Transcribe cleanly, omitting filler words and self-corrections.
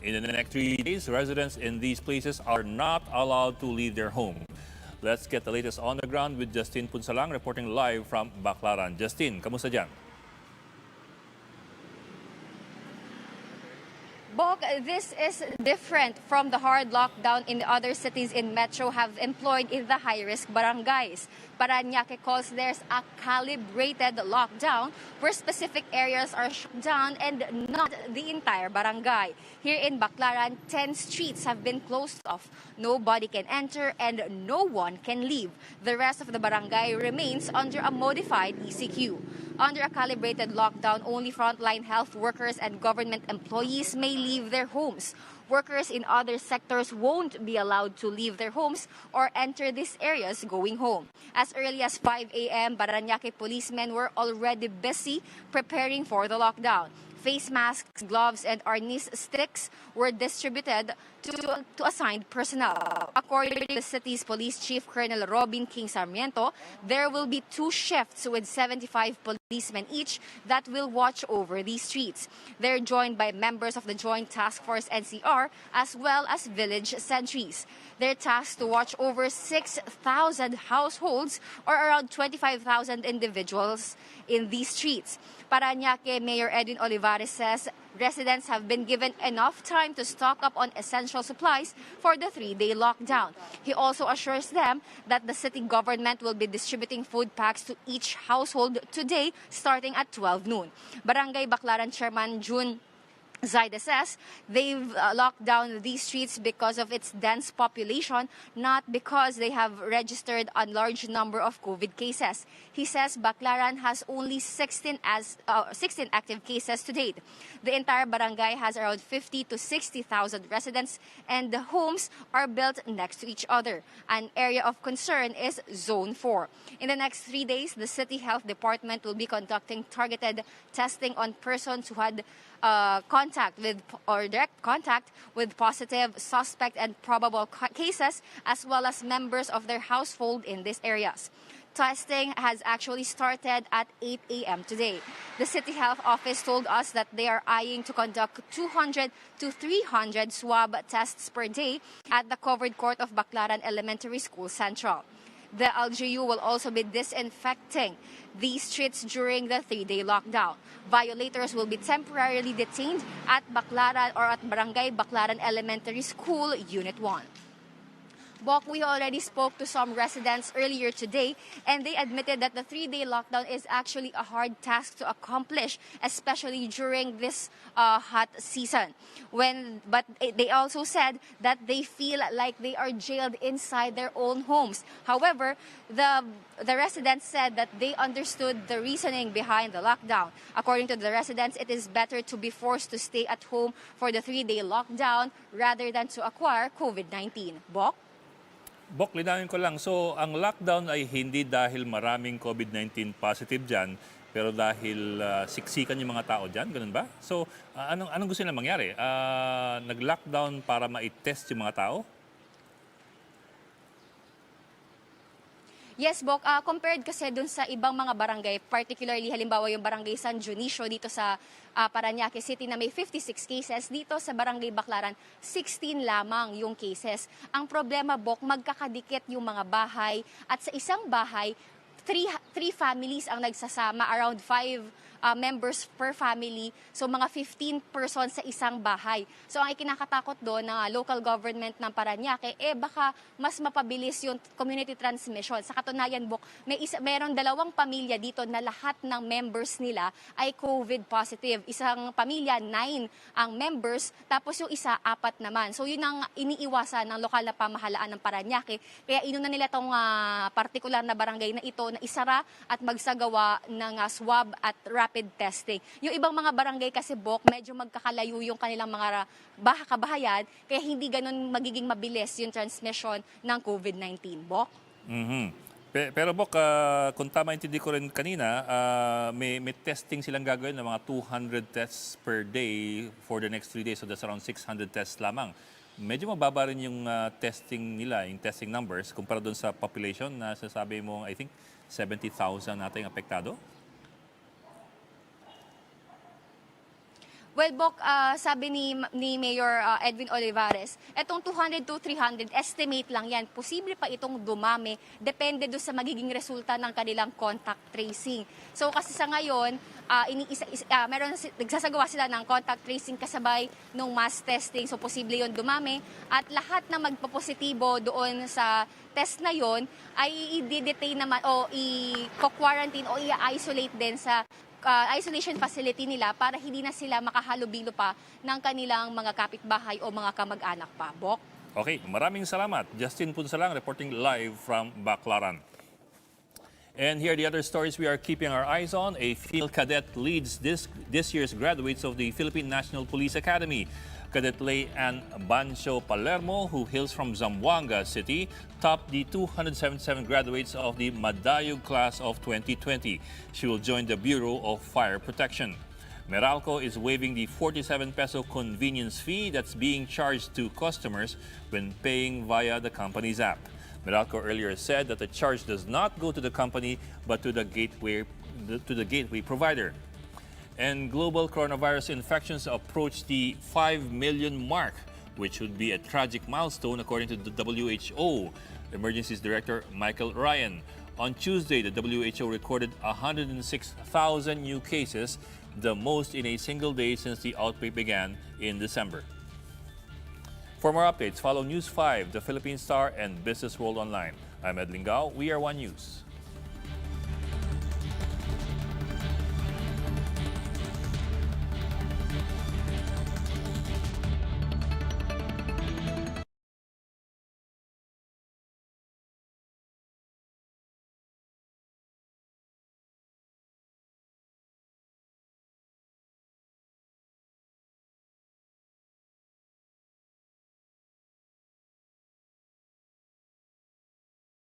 In the next 3 days, residents in these places are not allowed to leave their home. Let's get the latest on the ground with Justin Punsalang reporting live from Baclaran. Justin, kamusta dyan? Bok, this is different from the hard lockdown in the other cities in Metro have employed in the high-risk barangays. Parañaque calls theirs a calibrated lockdown where specific areas are shut down and not the entire barangay. Here in Baclaran, 10 streets have been closed off. Nobody can enter and no one can leave. The rest of the barangay remains under a modified ECQ. Under a calibrated lockdown, only frontline health workers and government employees may leave their homes. Workers in other sectors won't be allowed to leave their homes or enter these areas going home. As early as 5 a.m., Parañaque policemen were already busy preparing for the lockdown. Face masks, gloves, and arnis sticks were distributed to assigned personnel. According to the city's police chief, Colonel Robin King Sarmiento, there will be 2 shifts with 75 policemen each that will watch over these streets. They're joined by members of the Joint Task Force NCR as well as village sentries. They're tasked to watch over 6,000 households or around 25,000 individuals in these streets. Parañaque Mayor Edwin Olivares says residents have been given enough time to stock up on essential supplies for the 3-day lockdown. He also assures them that the city government will be distributing food packs to each household today starting at 12 noon. Barangay Baclaran Chairman June Zaida says they've locked down these streets because of its dense population, not because they have registered a large number of COVID cases. He says Baclaran has only 16 active cases to date. The entire barangay has around 50 to 60,000 residents and the homes are built next to each other. An area of concern is Zone 4. In the next 3 days, the City Health Department will be conducting targeted testing on persons who had direct contact with positive, suspect, and probable cases, as well as members of their household in these areas. Testing has actually started at 8 a.m. today. The City Health Office told us that they are eyeing to conduct 200 to 300 swab tests per day at the covered court of Baclaran Elementary School Central. The LGU will also be disinfecting these streets during the 3-day lockdown. Violators will be temporarily detained at Baclaran or at Barangay Baclaran Elementary School, Unit 1. Bok, we already spoke to some residents earlier today, and they admitted that the 3-day lockdown is actually a hard task to accomplish, especially during this hot season. But they also said that they feel like they are jailed inside their own homes. However, the residents said that they understood the reasoning behind the lockdown. According to the residents, it is better to be forced to stay at home for the 3-day lockdown rather than to acquire COVID-19. Bok? Bok, linawin ko lang. So, ang lockdown ay hindi dahil maraming COVID-19 positive dyan, pero dahil siksikan yung mga tao dyan, ganun ba? So, anong gusto nila mangyari? Nag-lockdown para ma-test yung mga tao? Yes, Bok. Compared kasi dun sa ibang mga barangay, particularly halimbawa yung barangay San Dionisio dito sa Parañaque City na may 56 cases, dito sa barangay Baclaran, 16 lamang yung cases. Ang problema, Bok, magkakadikit yung mga bahay at sa isang bahay, three families ang nagsasama, around 5 members per family. So mga 15 persons sa isang bahay. So ang ikinakatakot doon ng local government ng Parañaque, baka mas mapabilis yung community transmission. Sa katunayan, Bok, meron 2 pamilya dito na lahat ng members nila ay COVID positive. Isang pamilya, 9 ang members, tapos yung isa, 4 naman. So yun ang iniiwasan ng lokal na pamahalaan ng Parañaque. Kaya inuna nila itong particular na barangay na ito na isara at magsagawa ng swab at rapid testing. Yung ibang mga barangay kasi, Bok, medyo magkakalayo yung kanilang mga kabahayan, kaya hindi ganun magiging mabilis yung transmission ng COVID-19, Bok. Pero Bok, kung tama intindi ko rin kanina, may testing silang gagawin ng mga 200 tests per day for the next 3 days. So that's around 600 tests lamang. Medyo mababa rin yung testing nila, yung testing numbers, kumpara doon sa population na sasabi mo, I think, 70,000 natin apektado. Well, Bok, sabi ni Mayor Edwin Olivares, etong 200 to 300, estimate lang yan. Posible pa itong dumami, depende doon sa magiging resulta ng kanilang contact tracing. So kasi sa ngayon, nagsasagawa sila ng contact tracing kasabay ng mass testing. So posible yon dumami. At lahat na magpapositibo doon sa test na yon ay i-detain naman o i-quarantine o i-isolate din sa isolation facility nila para hindi na sila makahalubilo pa ng kanilang mga kapitbahay o mga kamag-anak pa. Bok? Okay, maraming salamat. Justin Punsalang reporting live from Baclaran. And here are the other stories we are keeping our eyes on. A field cadet leads this year's graduates of the Philippine National Police Academy. Cadet Lay Ann Bancho Palermo, who hails from Zamboanga City, topped the 277 graduates of the Madayog class of 2020. She will join the Bureau of Fire Protection. Meralco is waiving the 47 peso convenience fee that's being charged to customers when paying via the company's app. Meralco earlier said that the charge does not go to the company but to the gateway provider. And global coronavirus infections approach the 5 million mark, which would be a tragic milestone according to the WHO. Emergencies Director Michael Ryan. On Tuesday, the WHO recorded 106,000 new cases, the most in a single day since the outbreak began in December. For more updates, follow News 5, The Philippine Star, and Business World Online. I'm Ed Lingao. We are One News.